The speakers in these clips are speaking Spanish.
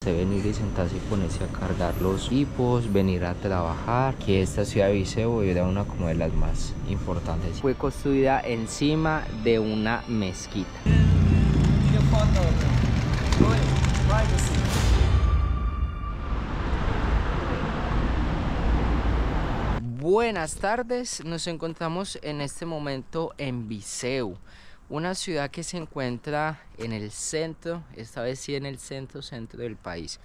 Venir y sentarse y ponerse a cargar los equipos, venir a trabajar, que esta ciudad de Viseu era una como de las más importantes. Fue construida encima de una mezquita. Buenas tardes, nos encontramos en este momento en Viseu, una ciudad que se encuentra en el centro, esta vez sí en el centro del país,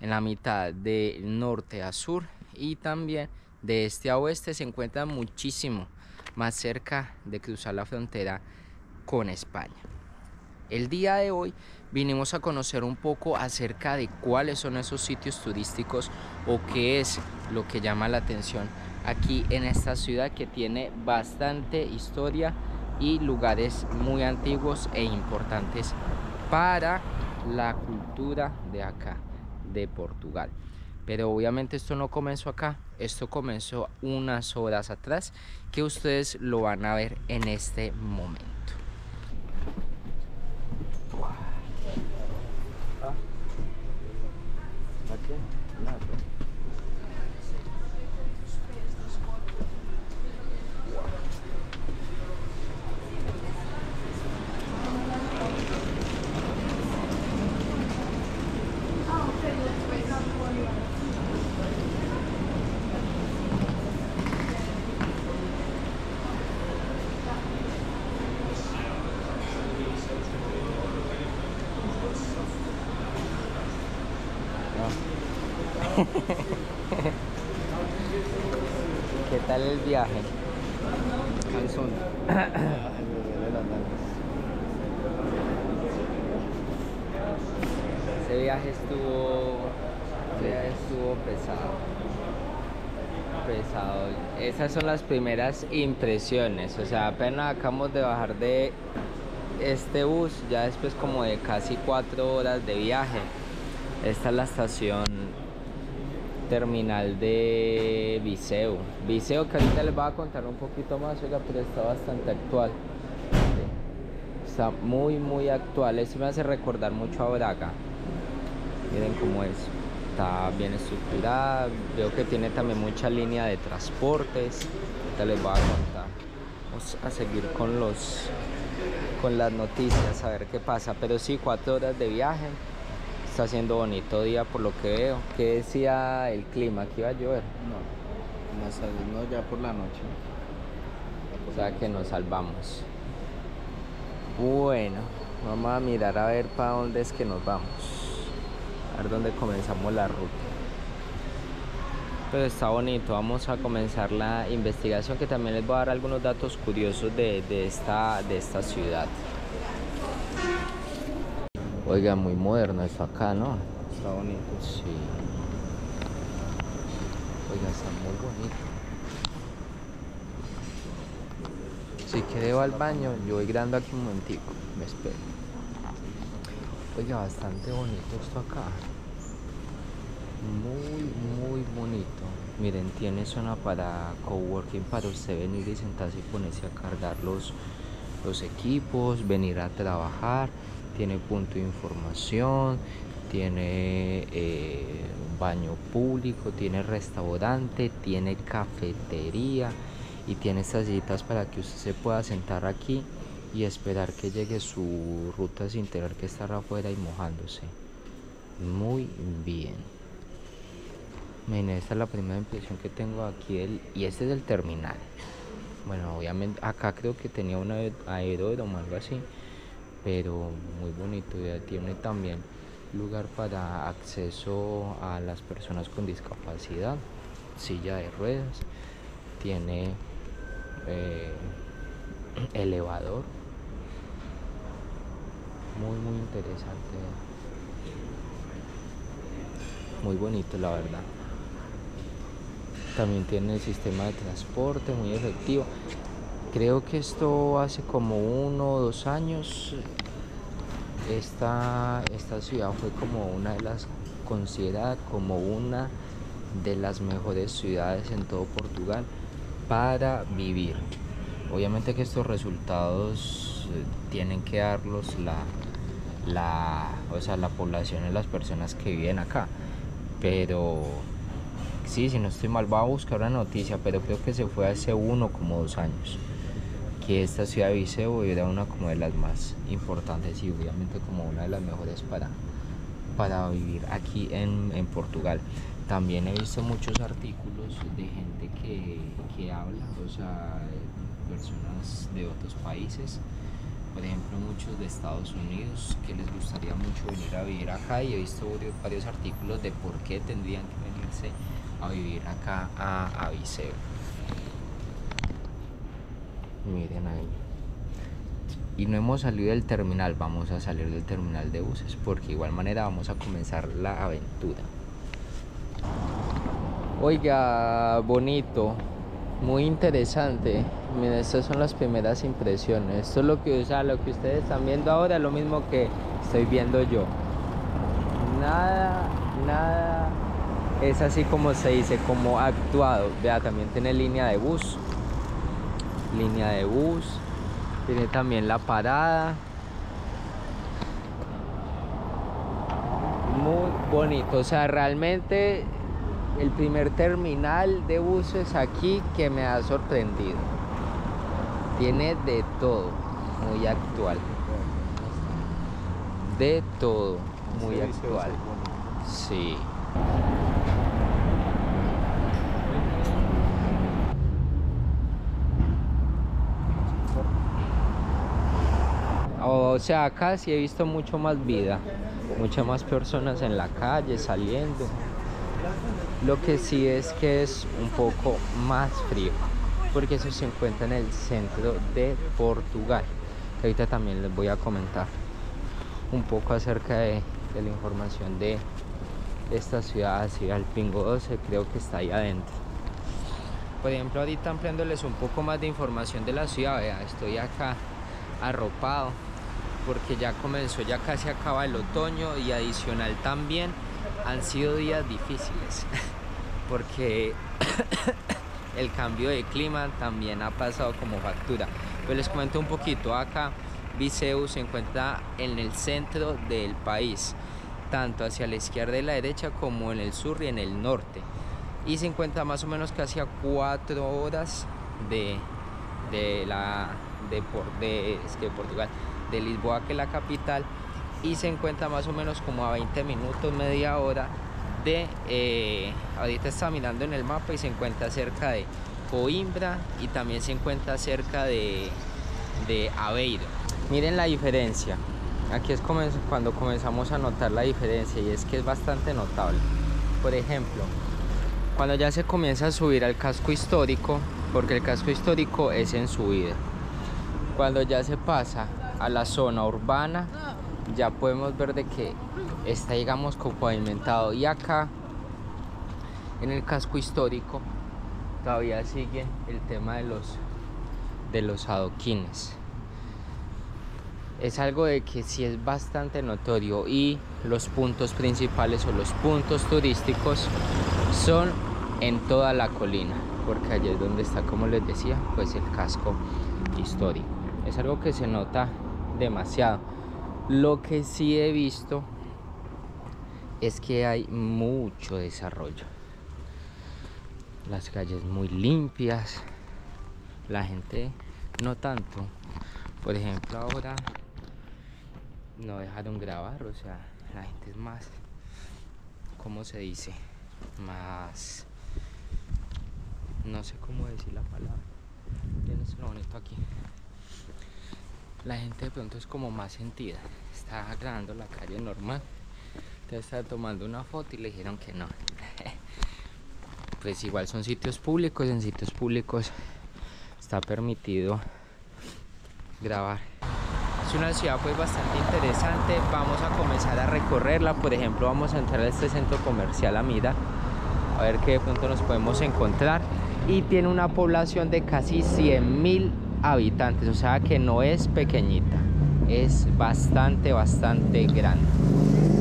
en la mitad de norte a sur y también de este a oeste. Se encuentra muchísimo más cerca de cruzar la frontera con España. El día de hoy vinimos a conocer un poco acerca de cuáles son esos sitios turísticos o qué es lo que llama la atención aquí en esta ciudad, que tiene bastante historia y lugares muy antiguos e importantes para la cultura de acá, de Portugal. Pero obviamente esto no comenzó acá, esto comenzó unas horas atrás, que ustedes lo van a ver en este momento. ¿Qué tal el viaje? Cansón. Ese viaje estuvo pesado. Esas son las primeras impresiones. O sea, apenas acabamos de bajar de este bus, ya después como de casi 4 horas de viaje. Esta es la estación terminal de Viseu, que ahorita les voy a contar un poquito más, oiga, pero está bastante actual. Está muy actual. Esto me hace recordar mucho a Braga. Miren cómo es. Está bien estructurada. Veo que tiene también mucha línea de transportes. Ahorita les voy a contar. Vamos a seguir con las noticias, a ver qué pasa. Pero sí, 4 horas de viaje. Está haciendo bonito día por lo que veo. ¿Qué decía el clima? ¿Que iba a llover? No, ya por la noche. O sea que nos salvamos. Bueno, vamos a mirar a ver para dónde es que nos vamos. A ver dónde comenzamos la ruta. Pero está bonito. Vamos a comenzar la investigación, que también les voy a dar algunos datos curiosos de esta ciudad. Oiga, muy moderno esto acá, ¿no? Está bonito. Sí. Oiga, está muy bonito. Si quiere va al baño, yo voy grabando aquí un momentico. Me espero. Oiga, bastante bonito esto acá. Muy bonito. Miren, tiene zona para coworking, para usted venir y sentarse y ponerse a cargar los equipos, venir a trabajar. Tiene punto de información, tiene baño público, tiene restaurante, tiene cafetería y tiene estas sillitas para que usted se pueda sentar aquí y esperar que llegue su ruta sin tener que estar afuera y mojándose. Muy bien. Miren, esta es la primera impresión que tengo aquí y este es el terminal. Bueno, obviamente acá creo que tenía un aeródromo o algo así, pero muy bonito. Ya tiene también lugar para acceso a las personas con discapacidad, silla de ruedas, tiene elevador. Muy interesante, muy bonito la verdad. También tiene el sistema de transporte muy efectivo. Creo que esto hace como 1 o 2 años esta ciudad fue como una de las considerada como una de las mejores ciudades en todo Portugal para vivir. Obviamente que estos resultados tienen que darlos o sea, la población y las personas que viven acá. Pero sí, si no estoy mal, voy a buscar una noticia, pero creo que se fue hace como 2 años, que esta ciudad de Viseu era una como de las más importantes y obviamente como una de las mejores para vivir aquí en Portugal. También he visto muchos artículos de gente que habla, o sea, personas de otros países, por ejemplo muchos de Estados Unidos, que les gustaría mucho venir a vivir acá, y he visto varios artículos de por qué tendrían que venirse a vivir acá a Viseu. Miren ahí. Y no hemos salido del terminal, vamos a salir del terminal de buses porque de igual manera vamos a comenzar la aventura. Oiga, bonito, muy interesante. Miren, estas son las primeras impresiones. Esto es lo que ustedes están viendo ahora, lo mismo que estoy viendo yo. Nada es así como se dice, como actuado. Vea, también tiene línea de bus. Tiene también la parada. Muy bonito, o sea, realmente el primer terminal de buses aquí que me ha sorprendido. Tiene de todo, muy actual. De todo, muy actual. Sí. O sea, acá sí he visto mucho más vida, muchas más personas en la calle saliendo. Lo que sí es que es un poco más frío, porque eso se encuentra en el centro de Portugal. Ahorita también les voy a comentar un poco acerca de la información de esta ciudad, así al Pingo 12, creo que está ahí adentro. Por ejemplo, ahorita ampliándoles un poco más de información de la ciudad, vea, estoy acá arropado porque ya comenzó, ya casi acaba el otoño, y adicional también han sido días difíciles porque el cambio de clima también ha pasado como factura. Pues les comento un poquito. Acá Viseu se encuentra en el centro del país, tanto hacia la izquierda y la derecha como en el sur y en el norte, y se encuentra más o menos casi a 4 horas de Portugal, de Lisboa, que es la capital, y se encuentra más o menos como a 20 minutos, media hora ahorita está mirando en el mapa y se encuentra cerca de Coimbra, y también se encuentra cerca de Aveiro. Miren la diferencia, aquí es cuando comenzamos a notar la diferencia, y es que es bastante notable. Por ejemplo, cuando ya se comienza a subir al casco histórico, porque el casco histórico es en subida, cuando ya se pasa a la zona urbana, ya podemos ver de que está, digamos, pavimentado. Y acá en el casco histórico todavía sigue el tema de los adoquines. Es algo de que sí es bastante notorio, y los puntos principales o los puntos turísticos son en toda la colina, porque allí es donde está, como les decía, pues el casco histórico. Es algo que se nota demasiado. Lo que sí he visto es que hay mucho desarrollo. Las calles muy limpias, la gente no tanto. Por ejemplo, ahora no dejaron grabar, o sea, la gente es más, ¿cómo se dice? Más, no sé cómo decir la palabra. Tienes lo bonito aquí. La gente de pronto es como más sentida. Está grabando la calle normal, te está tomando una foto y le dijeron que no. Pues igual son sitios públicos, en sitios públicos está permitido grabar. Es una ciudad pues bastante interesante. Vamos a comenzar a recorrerla. Por ejemplo, vamos a entrar a este centro comercial a mirar, a ver qué de pronto nos podemos encontrar. Y tiene una población de casi 100.000 habitantes, o sea que no es pequeñita, es bastante grande.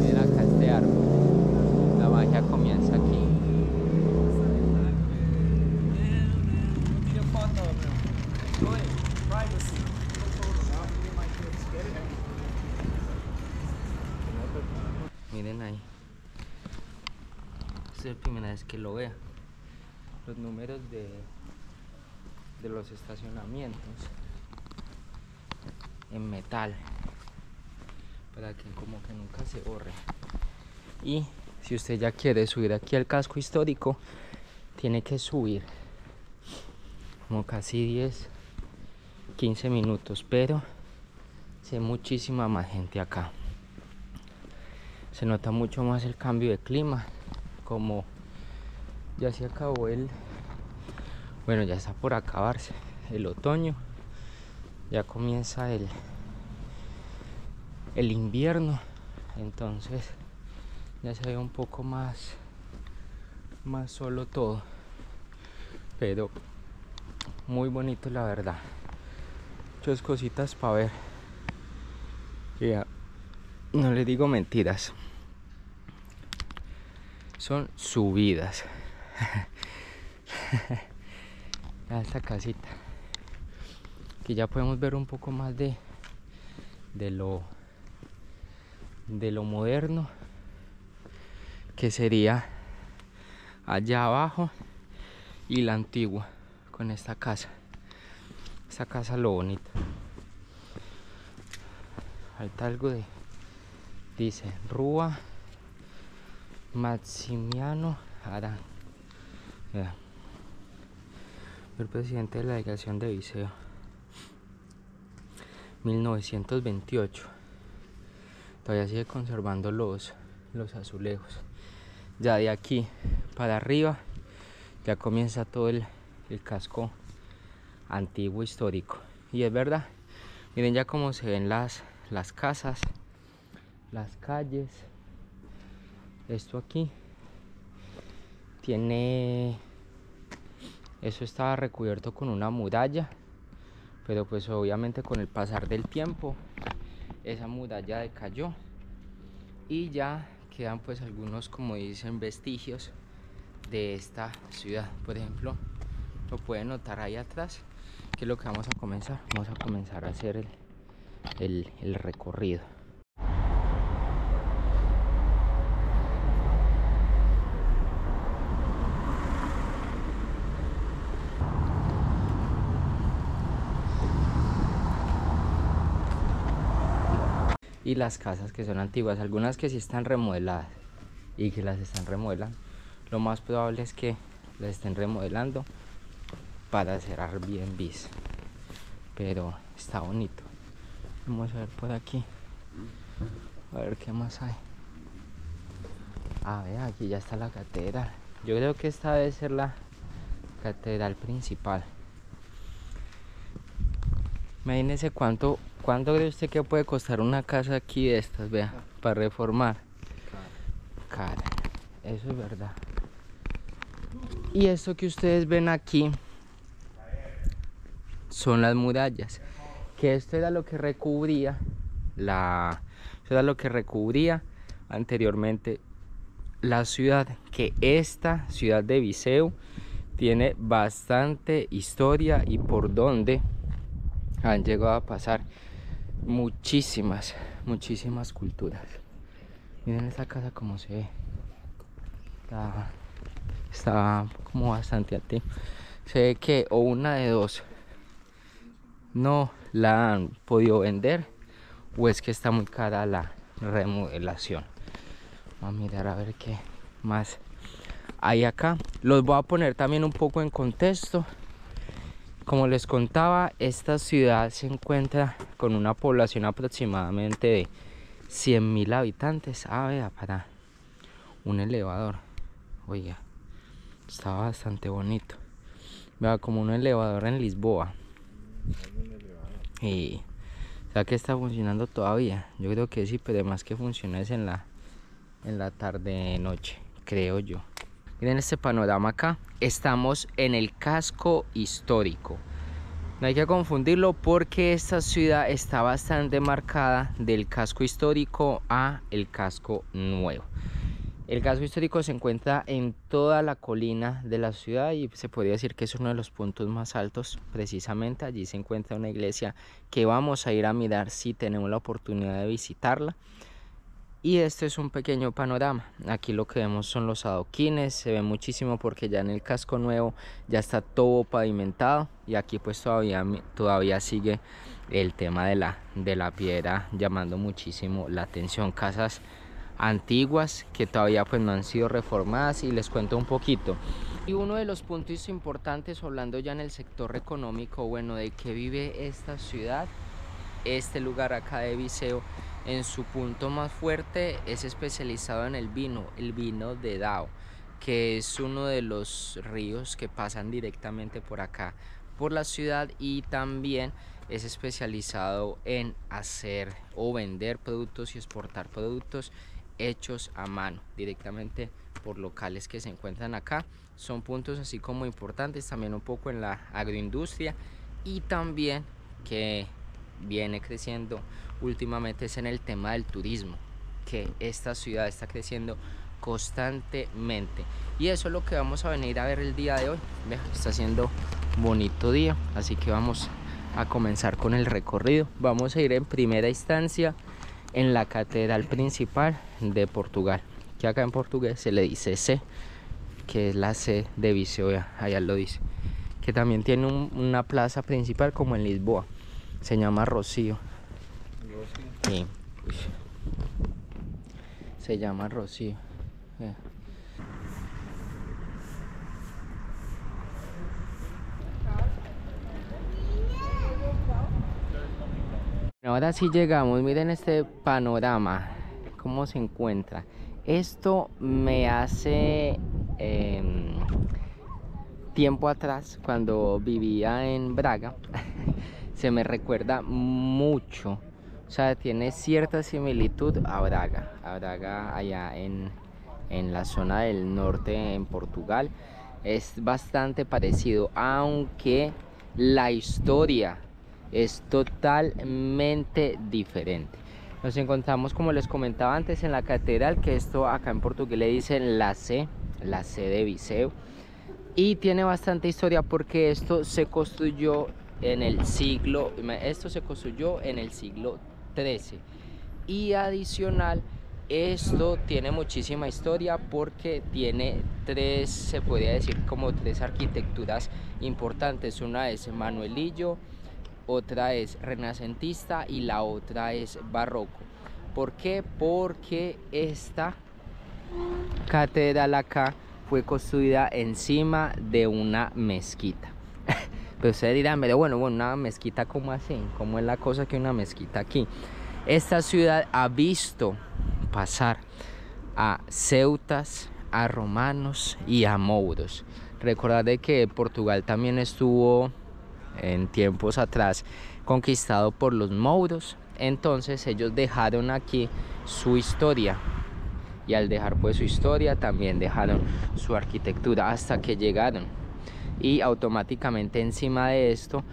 Miren acá este árbol, la magia comienza aquí. Esta es la primera vez que lo vea. Los números de los estacionamientos en metal, para que como que nunca se borre. Y si usted ya quiere subir aquí al casco histórico, tiene que subir como casi 10-15 minutos, pero hay muchísima más gente acá. Se nota mucho más el cambio de clima, como ya se acabó bueno, ya está por acabarse el otoño, ya comienza el invierno, entonces ya se ve un poco más solo todo, pero muy bonito la verdad. Muchas cositas para ver. Ya, no les digo mentiras, son subidas. A esta casita, que ya podemos ver un poco más de lo moderno, que sería allá abajo, y la antigua con esta casa. Esta casa lo bonito. Falta algo dice Rua Maximiano Arán. Ya. El presidente de la delegación de Viseo, 1928. Todavía sigue conservando los azulejos. Ya de aquí para arriba ya comienza todo el casco antiguo histórico. Y es verdad, miren ya cómo se ven las casas, las calles. Esto aquí tiene... Eso estaba recubierto con una muralla, pero pues obviamente con el pasar del tiempo esa muralla decayó y ya quedan pues algunos, como dicen, vestigios de esta ciudad. Por ejemplo, lo pueden notar ahí atrás, que es lo que vamos a comenzar. Vamos a comenzar a hacer el recorrido. Y las casas que son antiguas, algunas que sí están remodeladas y que las están remodelando, lo más probable es que las estén remodelando para hacer Airbnbs, pero está bonito. Vamos a ver por aquí, a ver qué más hay. A ver, aquí ya está la catedral. Yo creo que esta debe ser la catedral principal. Imagínese cuánto cree usted que puede costar una casa aquí de estas, vea, para reformar. Cara, eso es verdad. Y esto que ustedes ven aquí son las murallas, que esto era lo que recubría anteriormente la ciudad, que esta ciudad de Viseu tiene bastante historia y por donde han llegado a pasar muchísimas culturas. Miren esta casa como se ve, está como bastante alta. Se ve que o una de dos, no la han podido vender o es que está muy cara la remodelación. Vamos a mirar a ver qué más hay acá. Los voy a poner también un poco en contexto. Como les contaba, esta ciudad se encuentra con una población aproximadamente de 100.000 habitantes. Vea, para un elevador. Oiga, está bastante bonito. Vea, como un elevador en Lisboa. Y o sea que está funcionando todavía. Yo creo que sí, pero además que funciona es en la tarde noche, creo yo. Miren este panorama acá. Estamos en el casco histórico. No hay que confundirlo porque esta ciudad está bastante marcada del casco histórico a el casco nuevo. El casco histórico se encuentra en toda la colina de la ciudad y se podría decir que es uno de los puntos más altos. Precisamente allí se encuentra una iglesia que vamos a ir a mirar si tenemos la oportunidad de visitarla. Y este es un pequeño panorama. Aquí lo que vemos son los adoquines, se ve muchísimo porque ya en el casco nuevo ya está todo pavimentado, y aquí pues todavía sigue el tema de la piedra llamando muchísimo la atención. Casas antiguas que todavía pues no han sido reformadas, y les cuento un poquito. Y uno de los puntos importantes, hablando ya en el sector económico, bueno, de que vive esta ciudad, este lugar acá de Viseu, en su punto más fuerte es especializado en el vino de Dao, que es uno de los ríos que pasan directamente por acá, por la ciudad, y también es especializado en hacer o vender productos y exportar productos hechos a mano directamente por locales que se encuentran acá. Son puntos así como importantes, también un poco en la agroindustria, y también que viene creciendo últimamente es en el tema del turismo, que esta ciudad está creciendo constantemente, y eso es lo que vamos a venir a ver el día de hoy. Está haciendo bonito día, así que vamos a comenzar con el recorrido. Vamos a ir en primera instancia en la catedral principal de Portugal, que acá en portugués se le dice C, que es la C de Viseu, allá lo dice, que también tiene una plaza principal como en Lisboa, se llama Rocío. Sí. Se llama Rocío. Ahora sí llegamos, miren este panorama, cómo se encuentra. Esto me hace tiempo atrás, cuando vivía en Braga, se me recuerda mucho. O sea, tiene cierta similitud a Braga allá en la zona del norte en Portugal. Es bastante parecido, aunque la historia es totalmente diferente. Nos encontramos, como les comentaba antes, en la catedral, que esto acá en portugués le dicen la C de Viseu. Y tiene bastante historia porque esto se construyó en el siglo XIII, y adicional esto tiene muchísima historia porque tiene tres, se podría decir como tres arquitecturas importantes. Una es manuelillo, otra es renacentista y la otra es barroco. ¿Por qué? Porque esta catedral acá fue construida encima de una mezquita. Pero ustedes dirán, pero bueno, una mezquita, ¿cómo así? ¿Cómo es la cosa que una mezquita aquí? Esta ciudad ha visto pasar a ceutas, a romanos y a mouros. Recordad de que Portugal también estuvo en tiempos atrás conquistado por los mouros. Entonces ellos dejaron aquí su historia, y al dejar pues su historia también dejaron su arquitectura, hasta que llegaron y automáticamente encima de esto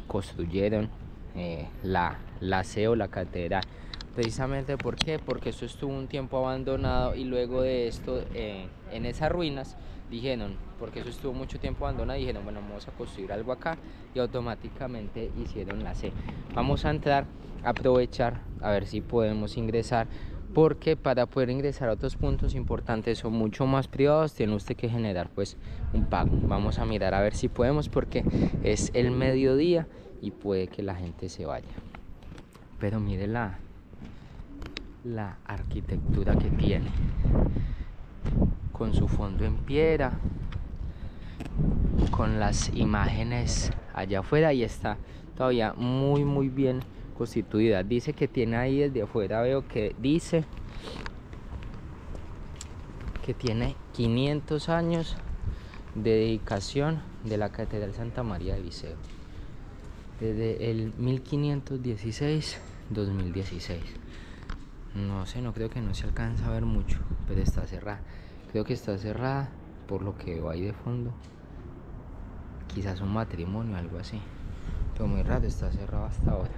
construyeron la CEO, la catedral. Precisamente, ¿por qué? Porque eso estuvo un tiempo abandonado, y luego de esto en esas ruinas dijeron, porque eso estuvo mucho tiempo abandonado, dijeron, bueno, vamos a construir algo acá, y automáticamente hicieron la C. Vamos a entrar, a aprovechar a ver si podemos ingresar, porque para poder ingresar a otros puntos importantes o mucho más privados tiene usted que generar pues un pago. Vamos a mirar a ver si podemos, porque es el mediodía y puede que la gente se vaya. Pero mire la arquitectura que tiene, con su fondo en piedra, con las imágenes allá afuera, y está todavía muy bien constituida. Dice que tiene ahí desde afuera, veo que dice que tiene 500 años de dedicación de la Catedral Santa María de Viseu, desde el 1516-2016. No sé, no creo que no se alcanza a ver mucho, pero está cerrada. Creo que está cerrada por lo que veo ahí de fondo. Quizás un matrimonio o algo así, pero muy raro, está cerrado hasta ahora.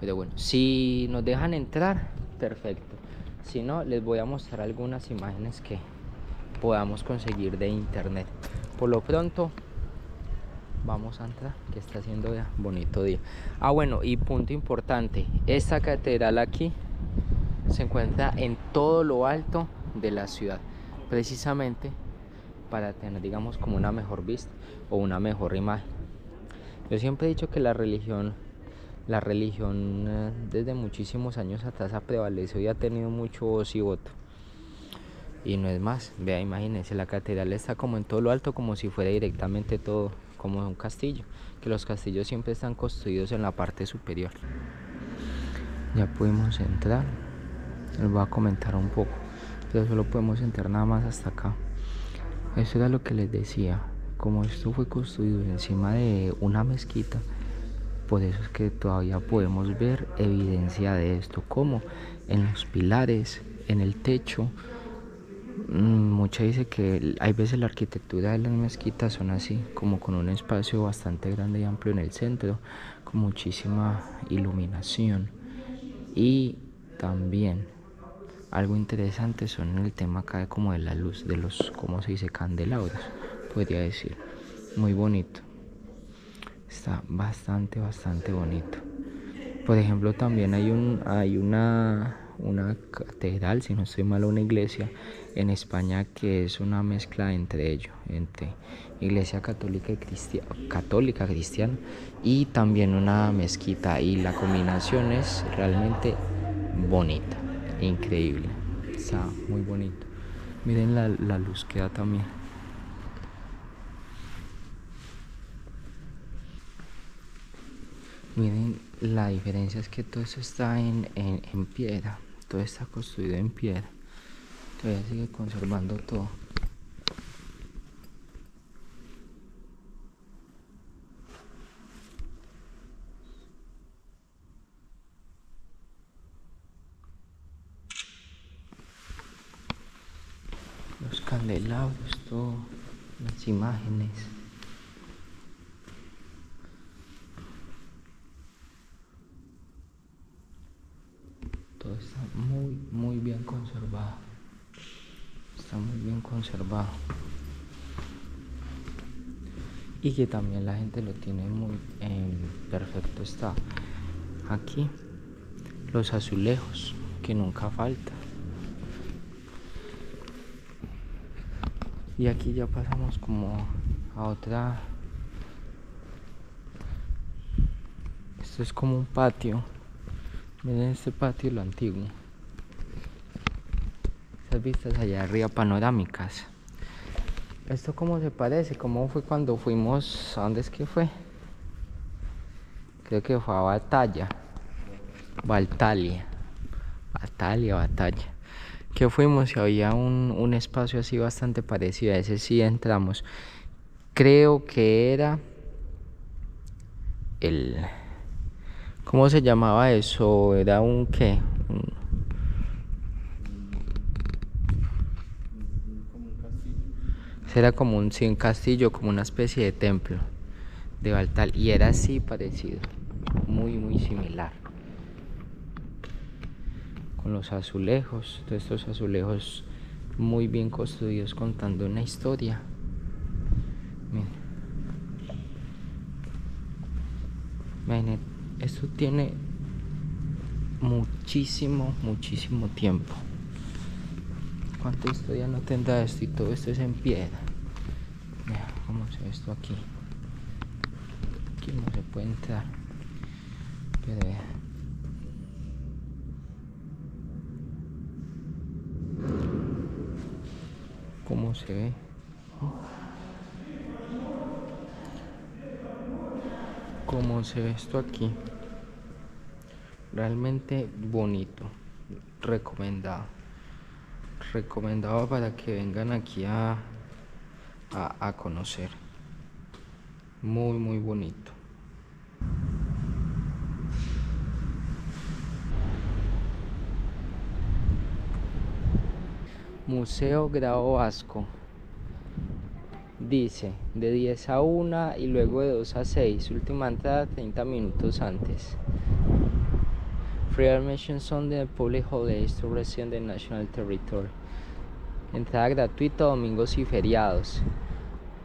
Pero bueno, si nos dejan entrar, perfecto. Si no, les voy a mostrar algunas imágenes que podamos conseguir de internet. Por lo pronto, vamos a entrar, que está haciendo ya bonito día. Bueno, y punto importante, esta catedral aquí se encuentra en todo lo alto de la ciudad, precisamente para tener, digamos, como una mejor vista o una mejor imagen. Yo siempre he dicho que la religión desde muchísimos años atrás ha prevalecido y ha tenido mucho voz y voto. Y no es más, vea, imagínense, la catedral está como en todo lo alto, como si fuera directamente todo, como un castillo, que los castillos siempre están construidos en la parte superior. Ya pudimos entrar, les voy a comentar un poco, pero solo podemos entrar nada más hasta acá. Eso era lo que les decía, como esto fue construido encima de una mezquita, por eso es que todavía podemos ver evidencia de esto, como en los pilares, en el techo. Mucha dice que hay veces la arquitectura de las mezquitas son así, como con un espacio bastante grande y amplio en el centro, con muchísima iluminación. Y también algo interesante son el tema acá como de la luz, de los, ¿cómo se dice? Candelabros, podría decir. Muy bonito. Está bastante bonito. Por ejemplo, también hay una catedral, si no estoy mal, una iglesia en España que es una mezcla entre ellos, entre iglesia católica cristiana y también una mezquita, y la combinación es realmente bonita, increíble, está muy bonito. Miren la luz que da también. Miren, la diferencia es que todo eso está en piedra, todo está construido en piedra, todavía sigue conservando todo. Los candelabros, todo, las imágenes. Todo está muy bien conservado. Está muy bien conservado. Y que también la gente lo tiene muy en perfecto estado. Aquí los azulejos, que nunca faltan. Y aquí ya pasamos como a otra. Esto es como un patio. Miren este patio, lo antiguo. Estas vistas allá arriba panorámicas. ¿Esto cómo se parece? ¿Cómo fue cuando fuimos? ¿A dónde es que fue? Creo que fue a Batalla. Batalla. Que fuimos y había un espacio así bastante parecido. A ese sí entramos. Creo que era el... ¿Cómo se llamaba eso? Era un ¿qué? Era como un castillo, como una especie de templo de Baltal, y era así parecido, muy similar, con los azulejos, todos estos azulejos muy bien construidos, contando una historia. Miren, esto tiene muchísimo tiempo. ¿Cuánta historia no tendrá esto? Y todo esto es en piedra. Mira cómo se ve esto aquí. Aquí no se puede entrar. Pero vea. ¿Cómo se ve? ¿Cómo se ve esto aquí? Realmente bonito. Recomendado para que vengan aquí a conocer. Muy bonito. Museo Grao Vasco. Dice de 10 a 1 y luego de 2 a 6. Última entrada 30 minutos antes. Free admission Sunday and public holidays to resident in national territory. Entrada gratuita domingos y feriados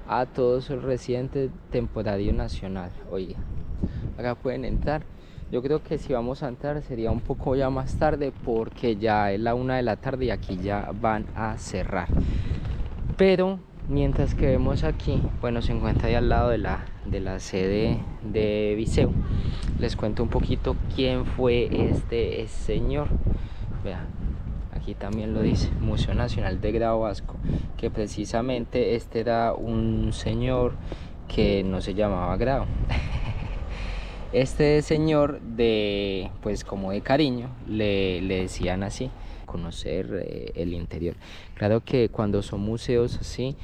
a todos los residentes temporario nacional. Oiga, acá pueden entrar Yo creo que si vamos a entrar sería un poco ya más tarde, porque ya es la 1 de la tarde y aquí ya van a cerrar. Pero mientras que vemos aquí, bueno, se encuentra ahí al lado de la sede de Viseu. Les cuento un poquito quién fue este señor. Vean, aquí también lo dice, Museo Nacional de Grao Vasco, que precisamente este era un señor que no se llamaba Grao. Este señor, de pues como de cariño, le decían así, conocer el interior. Claro que cuando son museos así,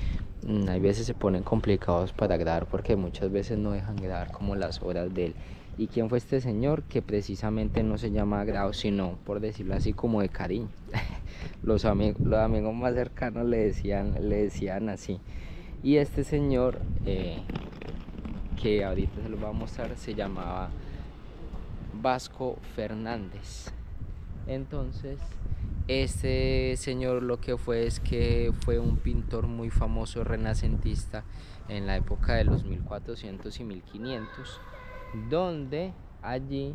hay veces se ponen complicados para grabar, porque muchas veces no dejan grabar como las obras de él. ¿Y quién fue este señor? Que precisamente no se llama Grao, sino, por decirlo así, como de cariño. Los amigos más cercanos le decían así. Y este señor, que ahorita se lo voy a mostrar, se llamaba Vasco Fernández. Entonces, este señor lo que fue es que fue un pintor muy famoso renacentista en la época de los 1400 y 1500, donde allí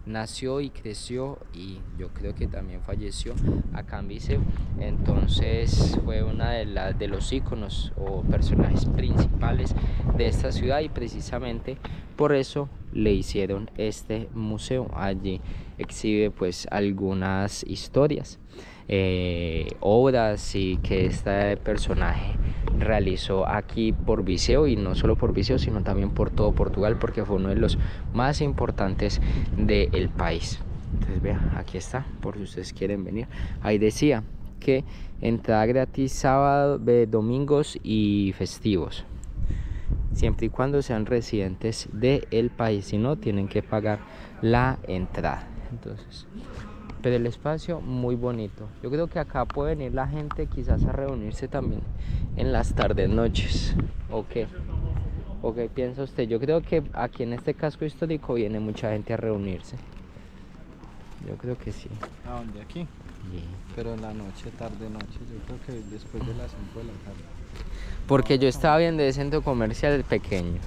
nació y creció, y yo creo que también falleció acá en Viseu. Entonces fue una de los íconos o personajes principales de esta ciudad, y precisamente por eso le hicieron este museo. Allí exhibe pues algunas historias, obras y que este personaje realizó aquí por Viseu, y no solo por Viseu sino también por todo Portugal, porque fue uno de los más importantes del país. Entonces vean, aquí está, por si ustedes quieren venir. Ahí decía que entrada gratis sábado, domingos y festivos, siempre y cuando sean residentes del país, si no tienen que pagar la entrada. Entonces, pero el espacio muy bonito. Yo creo que acá puede venir la gente quizás a reunirse también en las tardes, noches. ¿O qué piensa usted? Yo creo que aquí en este casco histórico viene mucha gente a reunirse. Yo creo que sí. ¿A dónde? Aquí. Sí. Pero en la noche, tarde-noche, yo creo que después de las 5 de la tarde. Porque yo estaba viendo el centro comercial pequeño.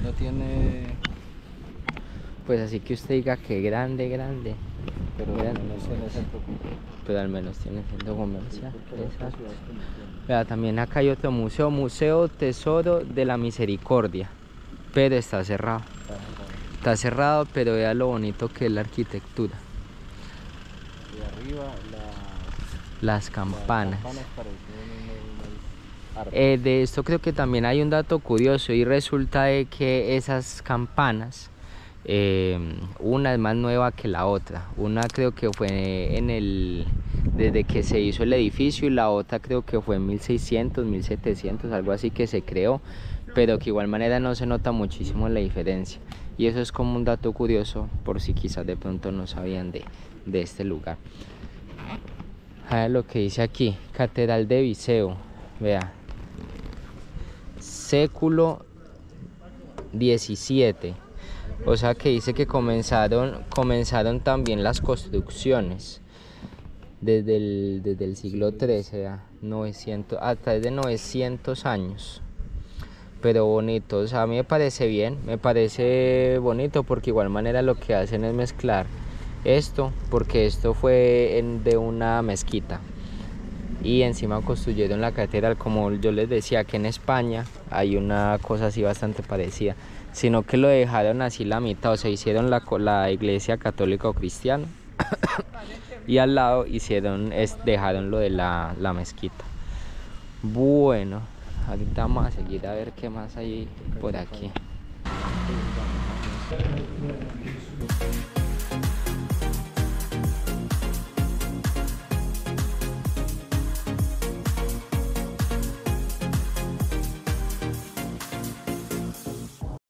No tiene... Pues así que usted diga que grande, Pero grande. no sé, en el centro Pero al menos tiene centro comercial. porque las otras Exacto. ciudades que no tienen. Vea, también acá hay otro museo, Museo Tesoro de la Misericordia, pero está cerrado. Está cerrado, pero vea lo bonito que es la arquitectura. Y arriba Las campanas. parecen unas armas. De esto creo que también hay un dato curioso, y resulta de que esas campanas, una es más nueva que la otra. Una creo que fue desde que se hizo el edificio, y la otra creo que fue en 1600, 1700, algo así que se creó, pero que igual manera no se nota muchísimo la diferencia. Y eso es como un dato curioso, por si quizás de pronto no sabían de este lugar. A ver lo que dice aquí, Catedral de Viseu, vea, século 17. O sea que dice que comenzaron también las construcciones desde el siglo XIII, 900, hasta de 900 años. Pero bonito, o sea, a mí me parece bien, me parece bonito, porque igual manera lo que hacen es mezclar esto, porque esto fue de una mezquita, y encima construyeron la catedral. Como yo les decía, que en España hay una cosa así bastante parecida, sino que lo dejaron así la mitad, o sea, hicieron la iglesia católica o cristiana y al lado dejaron lo de la mezquita. Bueno, ahorita vamos a seguir a ver qué más hay por aquí.